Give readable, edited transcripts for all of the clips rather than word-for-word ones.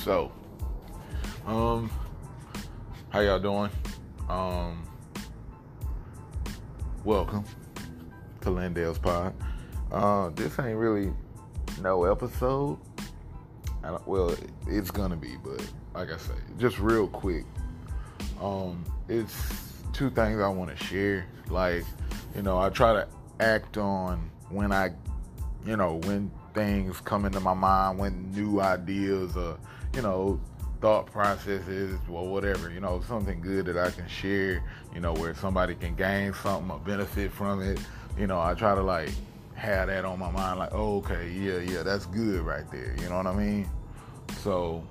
So, um, how y'all doing? Um, Welcome to Landale's Pod. This ain't really no episode. Well, it's gonna be, but like I say, just real quick. It's two things I want to share. Like, I try to act on when when things come into my mind, when new ideas or, thought processes or whatever, something good that I can share, where somebody can gain something or benefit from it. I try to have that on my mind, oh, okay, yeah, that's good right there. You know what I mean? So,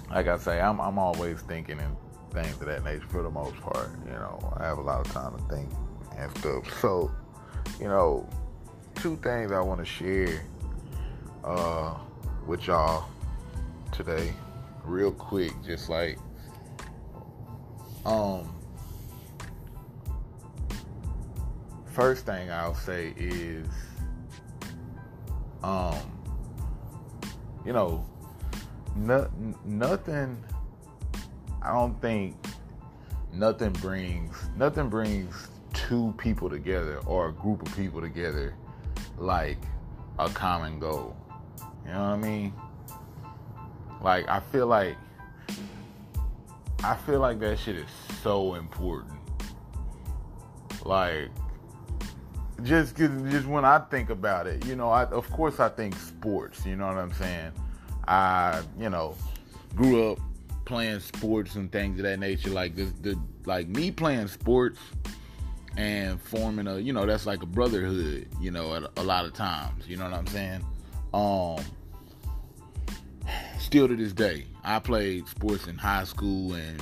like I say, I'm always thinking and things of that nature for the most part. I have a lot of time to think and stuff. So, two things I want to share with y'all today, real quick. Just first thing I'll say is, nothing. I don't think nothing brings two people together or a group of people together like a common goal. You know what I mean? I feel like that shit is so important. Just when I think about it, of course I think sports. You know what I'm saying? I grew up playing sports and things of that nature. Me playing sports and forming that's like a brotherhood. A lot of times. You know what I'm saying? Still to this day, I played sports in high school and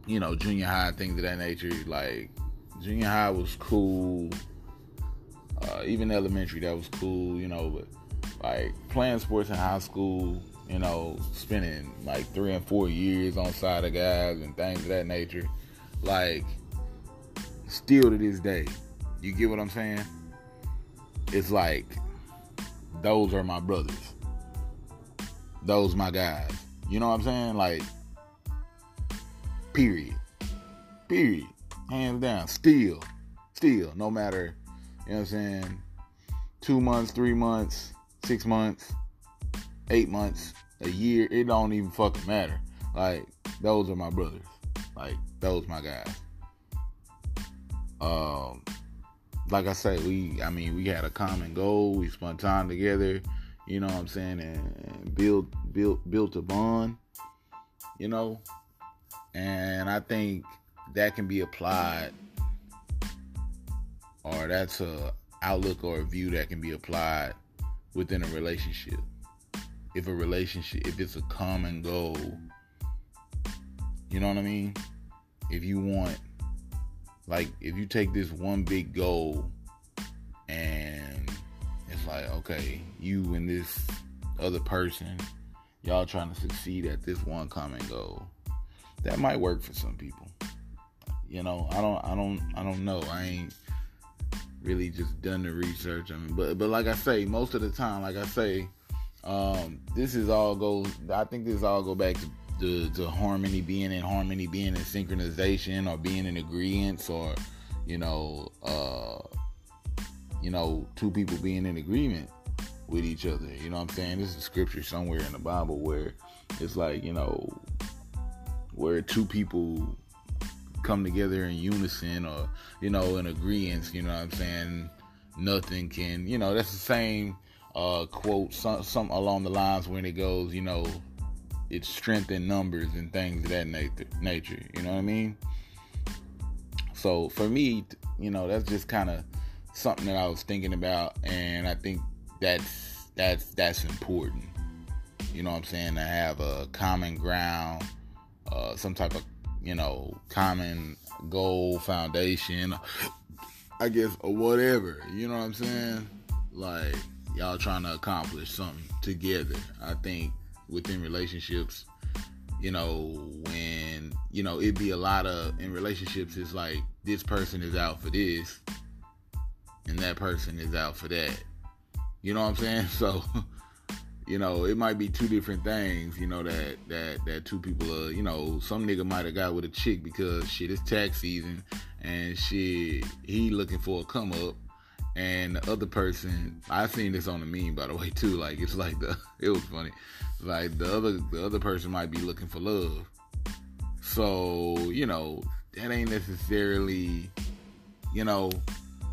junior high, things of that nature. Junior high was cool. Even elementary, that was cool. But playing sports in high school, spending 3 and 4 years on side of guys and things of that nature. Still to this day, you get what I'm saying? It's those are my brothers. Those my guys. You know what I'm saying? Period. Hands down. Still. No matter, 2 months, 3 months, 6 months, 8 months, a year, it don't even fucking matter. Those are my brothers. Those my guys. Like I say, we had a common goal. We spent time together, you know what I'm saying, and built a bond, and I think that can be applied, or that's a outlook or a view that can be applied within a relationship. If it's a common goal, you know what I mean? If you want, if you take this one big goal and it's okay, you and this other person, y'all trying to succeed at this one common goal, that might work for some people. I don't know. I ain't really just done the research. But like I say, most of the time, I think this all go back to harmony, being in harmony, being in synchronization, or being in agreement, or two people being in agreement with each other. You know what I'm saying? This is scripture somewhere in the Bible where it's where two people come together in unison, or in agreement. You know what I'm saying? Nothing can, that's the same quote, some along the lines when it goes, it's strength in numbers and things of that nature. You know what I mean? So for me, that's just kind of something that I was thinking about, and I think that's important. You know what I'm saying? To have a common ground, some type of common goal, foundation, I guess, or whatever. You know what I'm saying? Y'all trying to accomplish something together. I think within relationships, when, it'd be a lot of, in relationships, it's this person is out for this and that person is out for that. You know what I'm saying? So it might be two different things, that two people are, some nigga might have got with a chick because shit, it's tax season and shit, he looking for a come up, and the other person, I seen this on the meme, by the way, too, like, it's like it was funny, like, the other person might be looking for love, so, that ain't necessarily,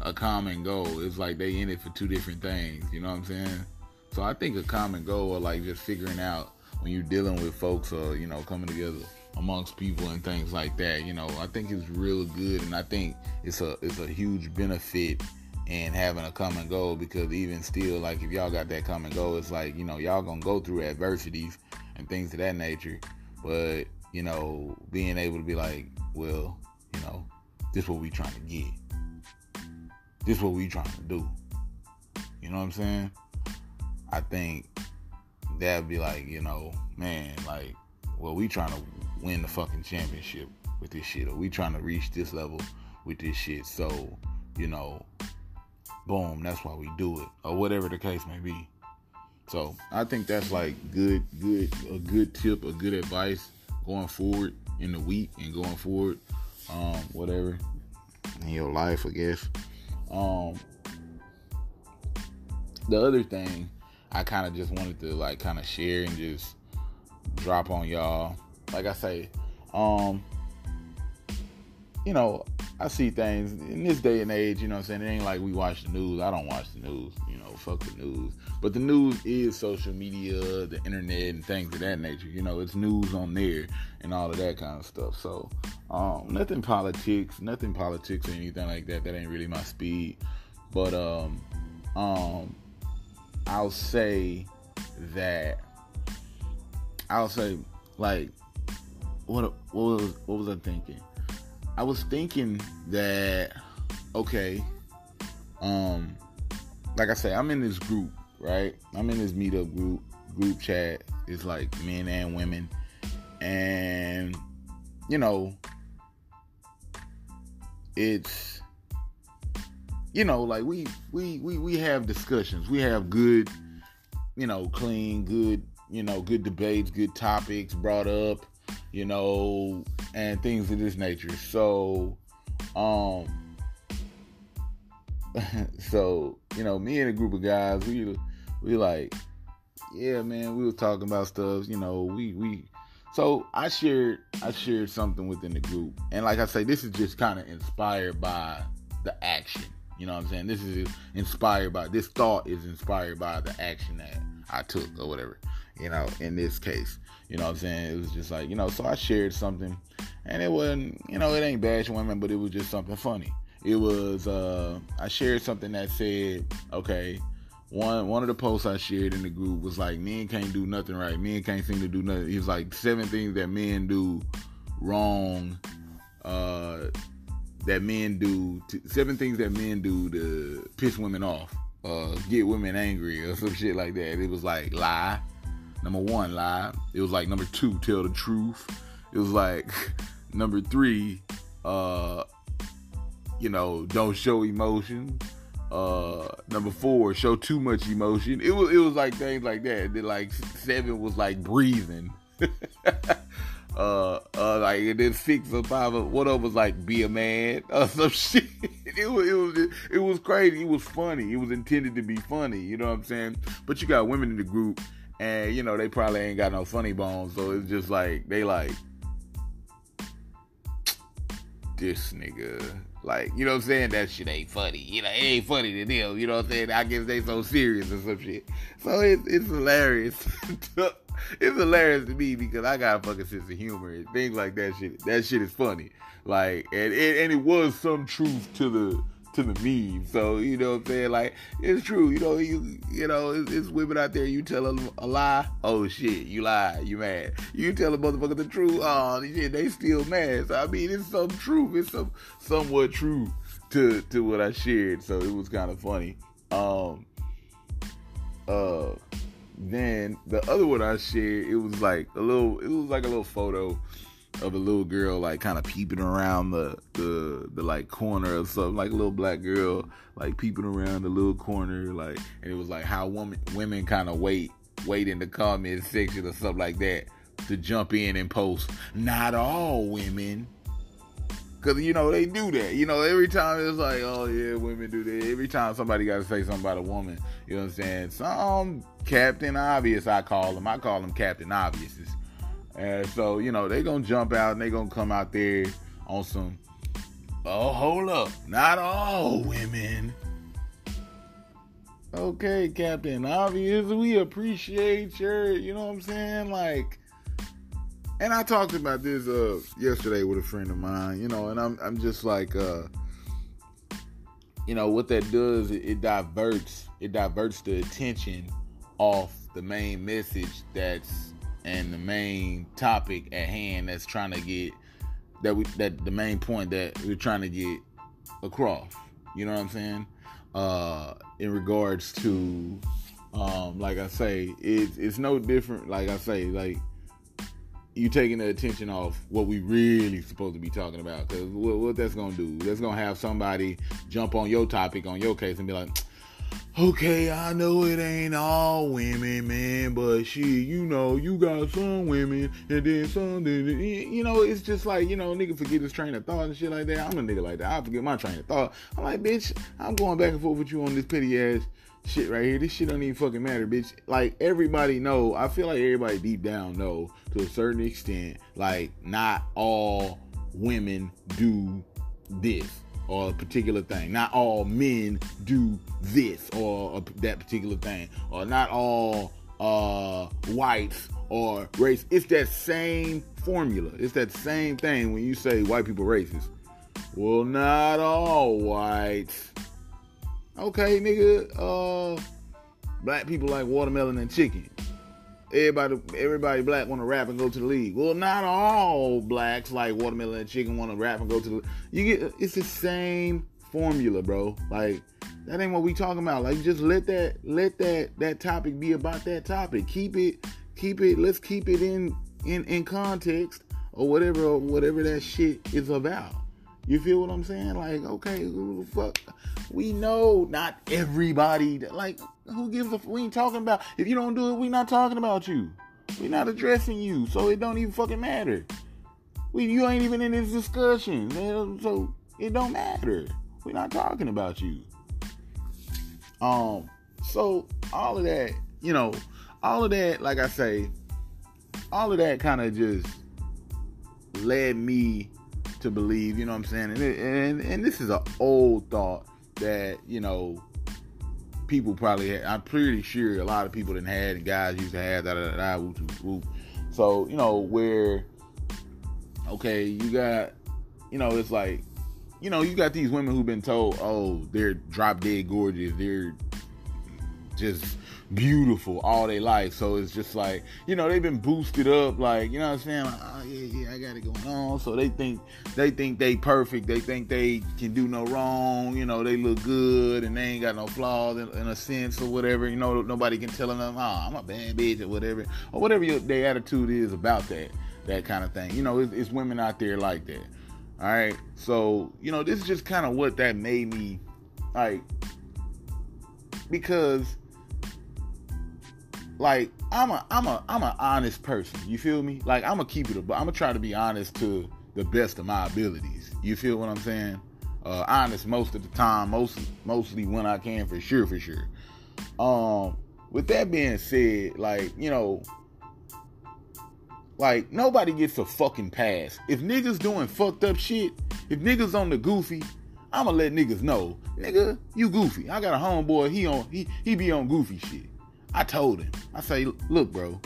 a common goal. It's like they in it for two different things, you know what I'm saying? So I think a common goal, or like just figuring out when you're dealing with folks, or, coming together amongst people and things like that, I think it's real good, and I think it's a huge benefit in having a common goal, because even still, like, if y'all got that common goal, it's like, y'all gonna go through adversities and things of that nature, but, being able to be like, well, this what we trying to get. This what we trying to do. You know what I'm saying? I think that'd be like, man, like, well, we trying to win the fucking championship with this shit, or we trying to reach this level with this shit. So, boom, that's why we do it, or whatever the case may be. So I think that's like a good tip, a good advice going forward in the week and going forward, whatever in your life, I guess. The other thing I kind of just wanted to like kind of share and just drop on y'all, like I say, I see things in this day and age, it ain't like we watch the news. I don't watch the news, fuck the news. But the news is social media, the internet, and things of that nature. It's news on there and all of that kind of stuff. So, nothing politics or anything like that. That ain't really my speed. But, I'll say like, what was I thinking? I was thinking that, okay, like I say, I'm in this group, right? I'm in this meetup group chat. It's like men and women, and it's like we have discussions. We have good, clean, good, good debates, good topics brought up, and things of this nature. So, me and a group of guys, we like, yeah, man, we were talking about stuff, so I shared something within the group. And like I say, this is just kind of inspired by the action. You know what I'm saying? This thought is inspired by the action that I took or whatever, in this case. You know what I'm saying? It was just like, so I shared something, and it wasn't, it ain't bashing women, but it was just something funny. It was, I shared something that said, okay, one of the posts I shared in the group was like, men can't do nothing right. Men can't seem to do nothing. It was like 7 things that men do wrong, 7 things that men do to piss women off, get women angry or some shit like that. It was like lie. Number 1, lie. It was like number 2, tell the truth. It was like number 3, don't show emotion. Number 4, show too much emotion. It was like things like that. Then like 7 was like breathing. Like, and then 6 or 5, one of them was like be a man or some shit. It was crazy. It was funny. It was intended to be funny. You know what I'm saying? But you got women in the group, and they probably ain't got no funny bones. So it's just like they like, this nigga, like, you know what I'm saying? That shit ain't funny. It ain't funny to them. You know what I'm saying? I guess they so serious or some shit. So it's hilarious. It's hilarious to me because I got a fucking sense of humor and things like that shit. That shit is funny. Like, and it was some truth to the meme. So, you know what I'm saying? Like, it's true. It's women out there, you tell them a lie, oh shit, you lie, you mad. You tell a motherfucker the truth, oh shit, they still mad. So I mean, it's some truth. It's somewhat true to what I shared. So it was kind of funny. Then the other one I shared, it was like a little photo of a little girl like kind of peeping around the like corner or something, like a little black girl like peeping around the little corner, like, and it was like how women kind of wait wait in the comment section or something like that to jump in and post, not all women. Because, they do that. Every time it's like, oh, yeah, women do that. Every time somebody got to say something about a woman, you know what I'm saying? Some Captain Obvious, I call them. I call them Captain Obviouses. And so, they going to jump out and they going to come out there on some, oh, hold up, not all women. Okay, Captain Obvious, we appreciate your, you know what I'm saying? Like, and I talked about this yesterday with a friend of mine, and I'm just like, what that does, it diverts the attention off the main message and the main topic at hand that's trying to get that the main point that we're trying to get across. You know what I'm saying? In regards to, like I say, it's no different. Like I say, like, you taking the attention off what we really supposed to be talking about. Because what that's going to do, that's going to have somebody jump on your topic, on your case, and be like, okay, I know it ain't all women, man, but shit, you got some women, and then some, it's just like, nigga forget his train of thought and shit like that. I'm a nigga like that. I forget my train of thought. I'm like, bitch, I'm going back and forth with you on this petty ass shit right here. This shit don't even fucking matter, bitch. Like, everybody know, I feel like everybody deep down know, to a certain extent, like, not all women do this or a particular thing. Not all men do this or that particular thing. Or not all whites or race. It's that same formula. It's that same thing when you say white people racist. Well, not all whites. Okay, nigga, black people like watermelon and chicken. Everybody black want to rap and go to the league. Well, not all blacks like watermelon and chicken want to rap and go to the league. It's the same formula, bro. Like, that ain't what we talking about. Like, just let that topic be about that topic. Keep it, let's keep it in context or whatever that shit is about. You feel what I'm saying? Like, okay, who the fuck? We know not everybody, like, who gives a we ain't talking about, if you don't do it, we not talking about you. We not addressing you, so it don't even fucking matter. You ain't even in this discussion, man, so it don't matter. We not talking about you. So all of that, like I say, all of that kind of just led me to believe, you know what I'm saying? And this is an old thought that, people probably had. I'm pretty sure a lot of people didn't have, and guys used to have, whoop, whoop, whoop. So, where, okay, you got, it's like, you got these women who've been told, oh, they're drop dead gorgeous, they're just beautiful all their life. So it's just like, they've been boosted up, like, you know what I'm saying? Like, oh yeah, I got it going on. So they think they perfect. They think they can do no wrong. They look good and they ain't got no flaws in a sense or whatever. Nobody can tell them, oh, I'm a bad bitch or whatever their attitude is about that kind of thing. It's women out there like that. All right. So, this is just kind of what that made me like, because, like, I'm an honest person. You feel me? Like, I'm gonna try to be honest to the best of my abilities. You feel what I'm saying? Honest most of the time, mostly when I can, for sure. With that being said, like, like, nobody gets a fucking pass. If niggas doing fucked up shit, if niggas on the goofy, I'ma let niggas know, nigga, you goofy. I got a homeboy, he be on goofy shit. I told him, I say, look, bro,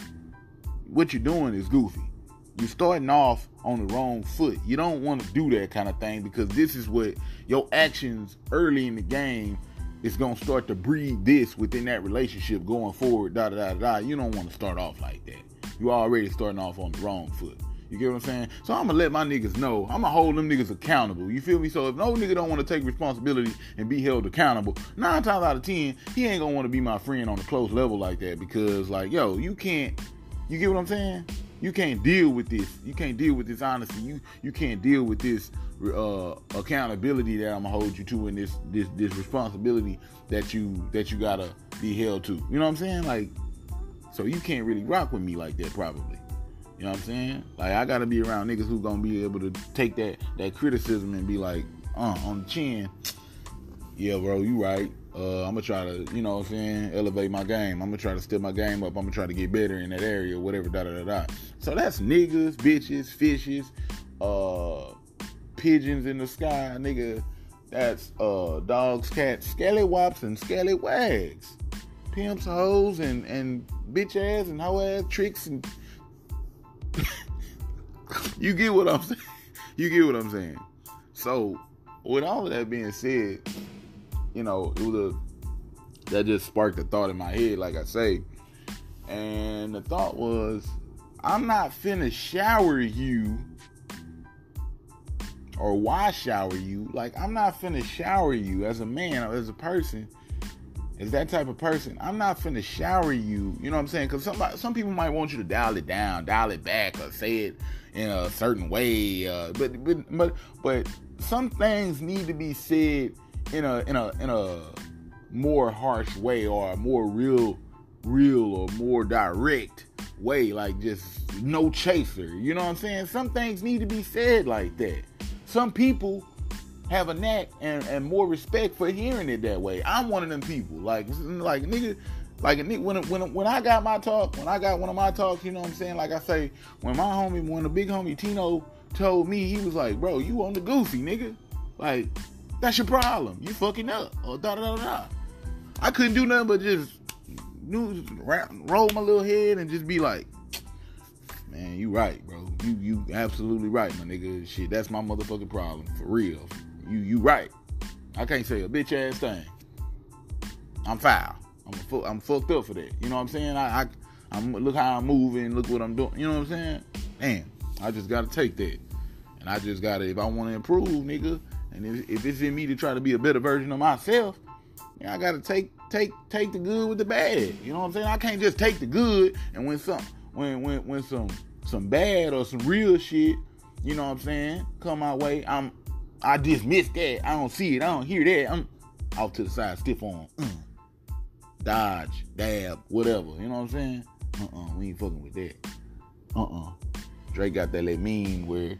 what you're doing is goofy. You're starting off on the wrong foot. You don't want to do that kind of thing, because this is what your actions early in the game is going to start to breed this within that relationship going forward, You don't want to start off like that. You already starting off on the wrong foot. You get what I'm saying? So I'm going to let my niggas know. I'm going to hold them niggas accountable. You feel me? So if no nigga don't want to take responsibility and be held accountable, 9 times out of 10, he ain't going to want to be my friend on a close level like that, because, like, yo, you can't, you get what I'm saying? You can't deal with this. You can't deal with this honesty. You can't deal with this accountability that I'm going to hold you to, and this responsibility that you got to be held to. You know what I'm saying? Like, So you can't really rock with me like that, probably. You know what I'm saying? Like, I gotta be around niggas who gonna be able to take that criticism and be like, on the chin, yeah, bro, you right. I'm gonna try to, you know what I'm saying, elevate my game. I'm gonna try to step my game up. I'm gonna try to get better in that area, whatever, da-da-da-da. So that's niggas, bitches, fishes, pigeons in the sky, nigga. That's dogs, cats, scallywops, and scallywags. Pimps, hoes, and bitch ass and hoe ass tricks and you get what I'm saying? You get what I'm saying? So, with all of that being said, you know, that just sparked a thought in my head, like I say. And the thought was, I'm not finna shower you or wash shower you. Like, I'm not finna shower you as a man or as a person, as that type of person. I'm not finna shower you, you know what I'm saying? Because some people might want you to dial it down, dial it back, or say it in a certain way. But some things need to be said in a more harsh way, or a more real or more direct way, like just no chaser. You know what I'm saying? Some things need to be said like that. Some people have a knack and more respect for hearing it that way. I'm one of them people. Like nigga, when I got my talk, when I got one of my talks, you know what I'm saying? Like I say, when the big homie Tino told me, he was like, bro, you on the goofy, nigga. Like, that's your problem. You fucking up. Or da-da-da-da. I couldn't do nothing but just roll my little head and just be like, man, you right, bro. You absolutely right, my nigga. Shit, that's my motherfucking problem. For real. You right. I can't say a bitch ass thing. I'm foul. I'm fucked up for that. You know what I'm saying? I'm look how I'm moving, look what I'm doing. You know what I'm saying? Damn, I just gotta take that. And I just gotta, if I wanna improve, nigga, and if it's in me to try to be a better version of myself, I gotta take the good with the bad. You know what I'm saying? I can't just take the good, and when some bad or some real shit, you know what I'm saying, come my way, I dismiss that. I don't see it. I don't hear that. I'm off to the side, stiff arm. Dodge, dab, whatever. You know what I'm saying? We ain't fucking with that. Drake got that little meme where,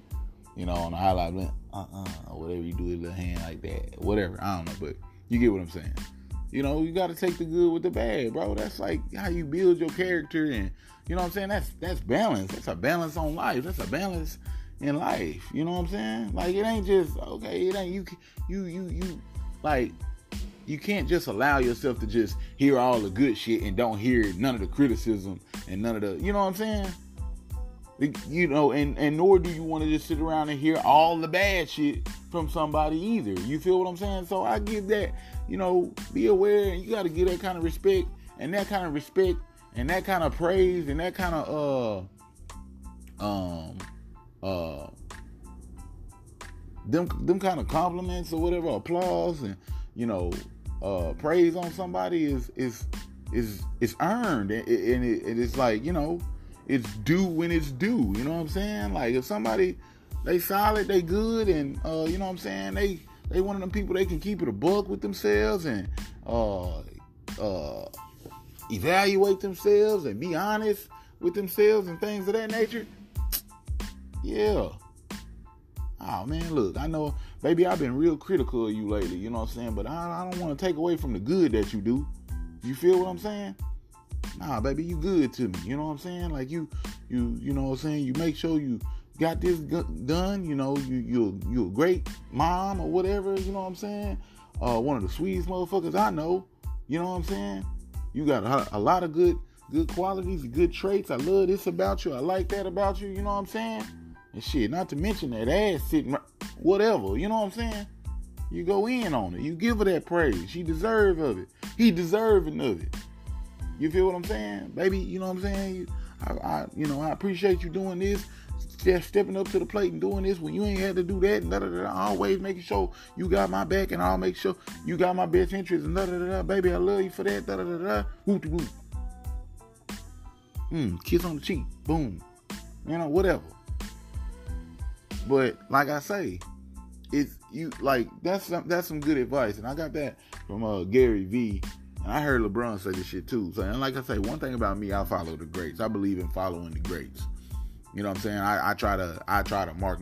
you know, on the highlight, or whatever you do with your little hand like that. Whatever. I don't know, but you get what I'm saying. You know, you got to take the good with the bad, bro. That's like how you build your character, and you know what I'm saying? That's balance. That's a balance on life. That's a balance in life. You know what I'm saying? Like, it ain't just, okay, it ain't you like, you can't just allow yourself to just hear all the good shit and don't hear none of the criticism and none of the, you know what I'm saying? You know, and nor do you want to just sit around and hear all the bad shit from somebody either. You feel what I'm saying? So I give that, you know, be aware, and you got to give that kind of respect, and that kind of respect, and that kind of praise, and that kind of them kind of compliments or whatever, applause, and you know, praise on somebody is earned, and it's like, you know, it's due when it's due. You know what I'm saying? Like, if somebody, they solid, they good, and you know what I'm saying, they one of them people, they can keep it a buck with themselves and evaluate themselves and be honest with themselves and things of that nature. Yeah. Oh man, look, I know, baby, I've been real critical of you lately, you know what I'm saying? But I don't want to take away from the good that you do. You feel what I'm saying? Nah, baby, you good to me. You know what I'm saying? Like, you know what I'm saying? You make sure you got this done. You know, you're a great mom or whatever. You know what I'm saying? One of the sweetest motherfuckers I know. You know what I'm saying? You got a lot of good qualities, good traits. I love this about you. I like that about you. You know what I'm saying? And shit, not to mention that ass sitting, whatever. You know what I'm saying? You go in on it. You give her that praise. She deserve of it. He deserving of it. You feel what I'm saying? Baby, you know what I'm saying? I appreciate you doing this, just stepping up to the plate and doing this when you ain't had to do that, and da-da-da-da. Always making sure you got my back, and I'll make sure you got my best interest, and da-da-da-da. Baby, I love you for that, da-da-da-da. Whoop-de-whoop. Kiss on the cheek. Boom. You know, whatever. But like I say, it's you, like, that's some good advice, and I got that from Gary V. And I heard LeBron say this shit too. So, and like I say, one thing about me, I follow the greats. I believe in following the greats. You know what I'm saying? I try to mark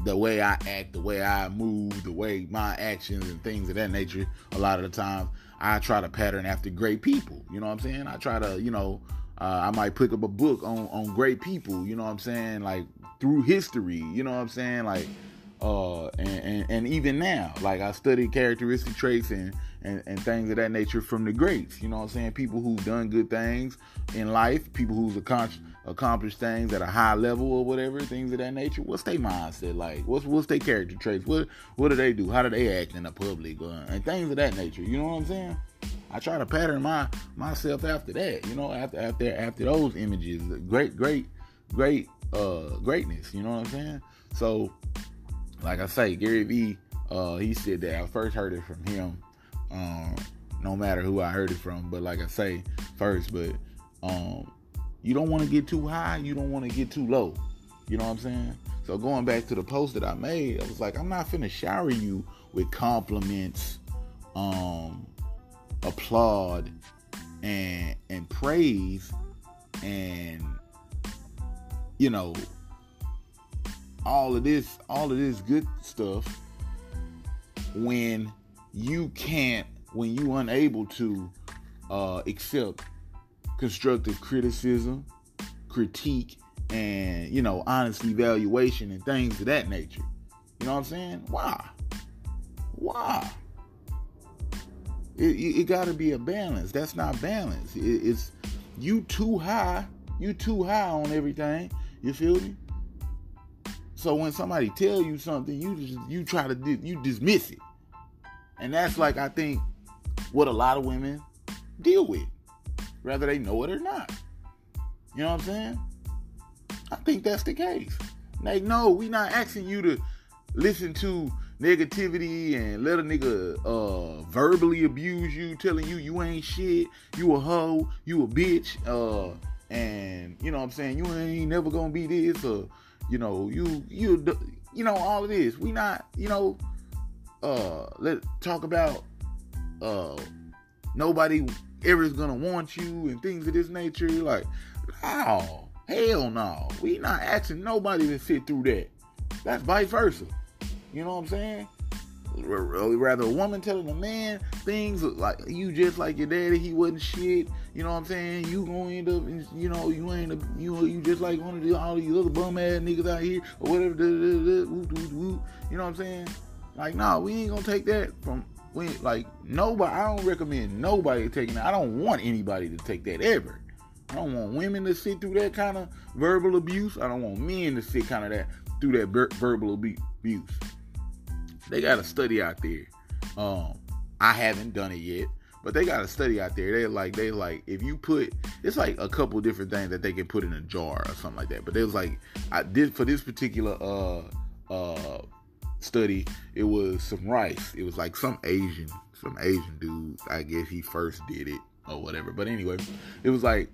the way I act, the way I move, the way my actions and things of that nature. A lot of the times, I try to pattern after great people. You know what I'm saying? I try to, I might pick up a book on great people. You know what I'm saying? Like through history. You know what I'm saying? Like, and even now, like I study characteristic traits and things of that nature from the greats. You know what I'm saying? People who've done good things in life, people who've accomplished things at a high level or whatever, things of that nature. What's their mindset like? What's their character traits? What do they do? How do they act in the public? And things of that nature. You know what I'm saying? I try to pattern myself after that. You know, after those images, greatness. You know what I'm saying? So, like I say, Gary Vee, he said that. I first heard it from him. No matter who I heard it from, but like I say first, but you don't want to get too high, you don't want to get too low. You know what I'm saying? So going back to the post that I made, I was like, I'm not finna shower you with compliments, applaud, and praise, and all of this good stuff when you unable to accept constructive criticism, critique, and honest evaluation and things of that nature. You know what I'm saying? Why? It got to be a balance. That's not balance. It's you too high on everything. You feel me? So when somebody tell you something, you dismiss it. And that's like, I think, what a lot of women deal with, whether they know it or not. You know what I'm saying? I think that's the case. Like, no, we not asking you to listen to negativity and let a nigga verbally abuse you, telling you ain't shit, you a hoe, you a bitch, and you know what I'm saying, you ain't never gonna be this, or you all of this. We not, let's talk about nobody ever is gonna want you and things of this nature. Like, no, hell no. We not asking nobody to sit through that. That's vice versa. You know what I'm saying? Rather a woman telling a man things like, you just like your daddy, he wasn't shit. You know what I'm saying? You gonna end up, you just like one of all these other bum ass niggas out here or whatever. You know what I'm saying? Like, no, we ain't gonna take that from. Nobody. I don't recommend nobody taking that. I don't want anybody to take that ever. I don't want women to sit through that kind of verbal abuse. I don't want men to sit through that verbal abuse. They got a study out there. I haven't done it yet, but they got a study out there. They like if you put, it's like a couple different things that they can put in a jar or something like that. But they was like, for this particular study, it was some rice. It was like some Asian dude. I guess he first did it or whatever. But anyway, it was like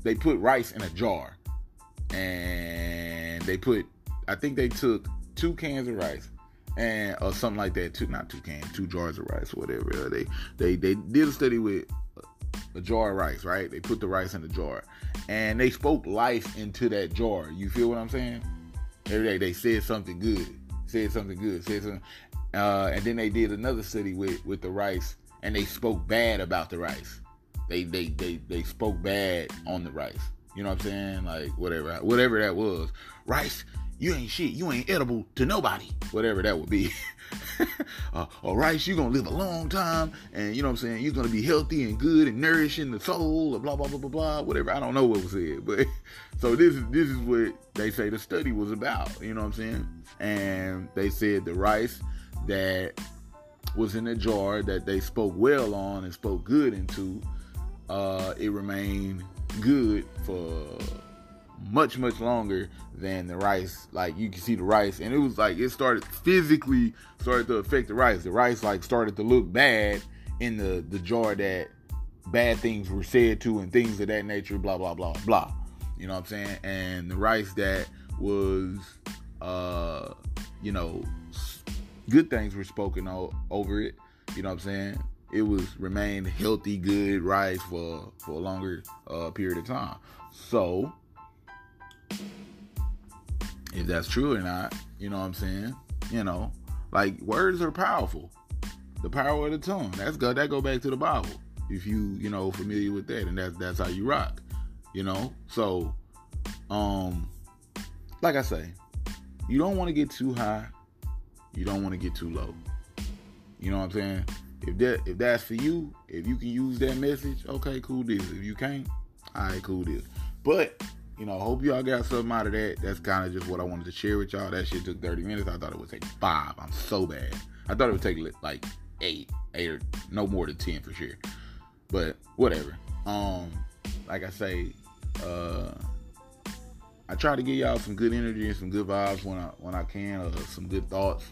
they put rice in a jar, and I think they took 2 cans of rice or something like that. Not 2 cans, 2 jars of rice or whatever. They did a study with a jar of rice, right? They put the rice in the jar, and they spoke life into that jar. You feel what I'm saying? Every day they said something good. And then they did another study with the rice, and they spoke bad about the rice. They spoke bad on the rice. You know what I'm saying? Like, whatever that was. Rice, you ain't shit. You ain't edible to nobody. Whatever that would be. Or rice, you gonna live a long time, and you know what I'm saying, you're gonna be healthy and good and nourishing the soul, or blah blah blah blah blah. Whatever. I don't know what was said, but so this is what they say the study was about. You know what I'm saying? And they said the rice that was in the jar that they spoke well on and spoke good into, it remained good for much longer than the rice. Like, you can see the rice, and it was like it physically started to affect the rice. The rice like started to look bad in the jar that bad things were said to and things of that nature, blah blah blah blah. You know what I'm saying? And the rice that was good things were spoken over it. You know what I'm saying? it was remained healthy, good rice for a longer period of time. So, if that's true or not, you know what I'm saying? You know, like, words are powerful. The power of the tongue. That's good. That go back to the Bible. If you know, familiar with that, and that's how you rock. You know? So, like I say, you don't want to get too high. You don't want to get too low. You know what I'm saying? If that's for you, if you can use that message, okay, cool deal. If you can't, all right, cool deal. But, you know, hope y'all got something out of that. That's kind of just what I wanted to share with y'all. That shit took 30 minutes. I thought it would take 5. I'm so bad. I thought it would take like 8 or no more than 10 for sure. But whatever. Like I say, I try to give y'all some good energy and some good vibes when I can, some good thoughts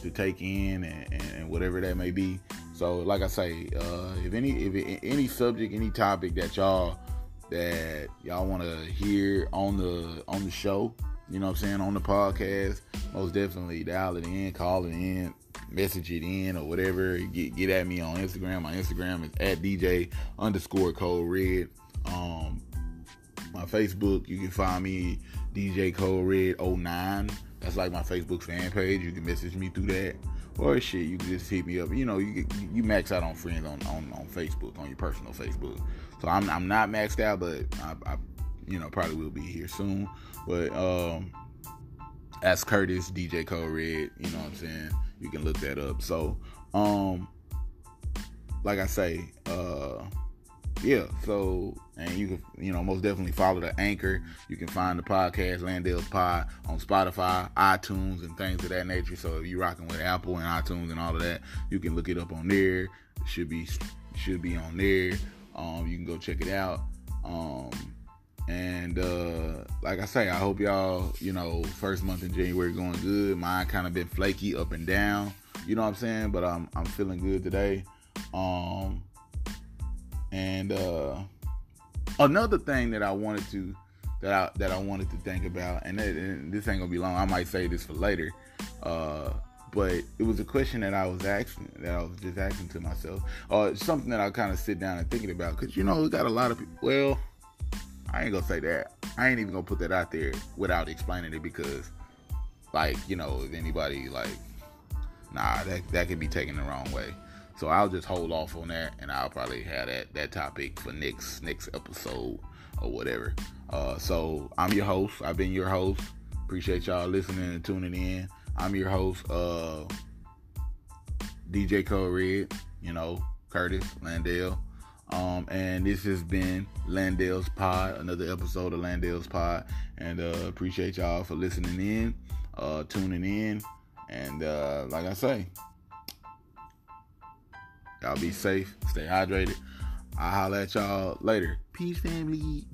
to take in and whatever that may be. So, like I say, if any subject, any topic that y'all want to hear on the show, you know what I'm saying, on the podcast, most definitely dial it in, call it in, message it in, or whatever. Get at me on Instagram. My Instagram is @DJ_CodeRed. My Facebook, you can find me DJ CodeRed09. That's like my Facebook fan page. You can message me through that. Or shit, you can just hit me up. You know, you max out on friends on Facebook, on your personal Facebook. So I'm not maxed out, but I probably will be here soon. But ask Curtis, DJ CodeRed, you know what I'm saying? You can look that up. So like I say, yeah, so, and you can, most definitely follow the Anchor. You can find the podcast, Landale's Pod, on Spotify, iTunes, and things of that nature. So if you're rocking with Apple and iTunes and all of that, you can look it up on there. It should be on there. You can go check it out. And like I say, I hope y'all, first month in January going good. Mine kind of been flaky up and down. You know what I'm saying? But I'm feeling good today. And another thing that I wanted to think about, and this ain't gonna be long. I might say this for later, but it was a question that I was just asking to myself, something that I kind of sit down and thinking about, because we got a lot of people. Well, I ain't gonna say that. I ain't even gonna put that out there without explaining it, because, if anybody that could be taken the wrong way. So I'll just hold off on that, and I'll probably have that topic for next episode or whatever. So I'm your host. I've been your host. Appreciate y'all listening and tuning in. I'm your host, DJ CodeRed, Curtis Landale. And this has been Landale's Pod, another episode of Landale's Pod. And appreciate y'all for listening in, tuning in. And like I say, y'all be safe, stay hydrated. I'll holler at y'all later. Peace, family.